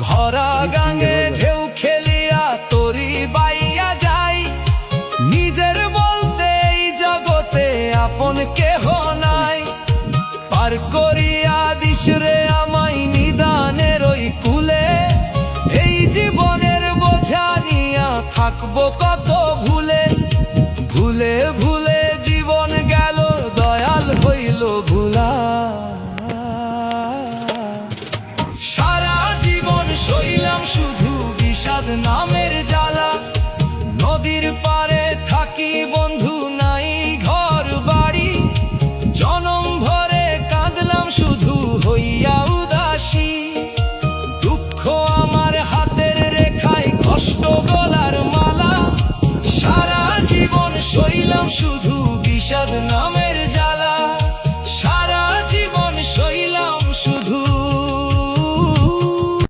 ভরা গাঙে ঢেউ খেলিয়া তরি বাইয়া যাই, নিজের বলতে এই জগতে আপন কেহ নাই। পার করিয়া দিস রে আমায় নিদানের ওই কুলে, এই জীবনের বোঝা নিয়া থাকবো কত ভুলে। ভুলে ভুলে জীবন গেল, দয়াল হইল ভুলা। সারা জীবন সইলাম শুধু বিষাদ নামের জ্বালা। নদীর পারে থাকি বন্ধু, নাই ঘর বাড়ি। জনম ভরে কাঁদলাম শুধু হইয়া উদাসী। দুঃখ আমার হাতের রেখায়, কষ্ট গলার মালা। সারা জীবন সইলাম শুধু বিষাদ না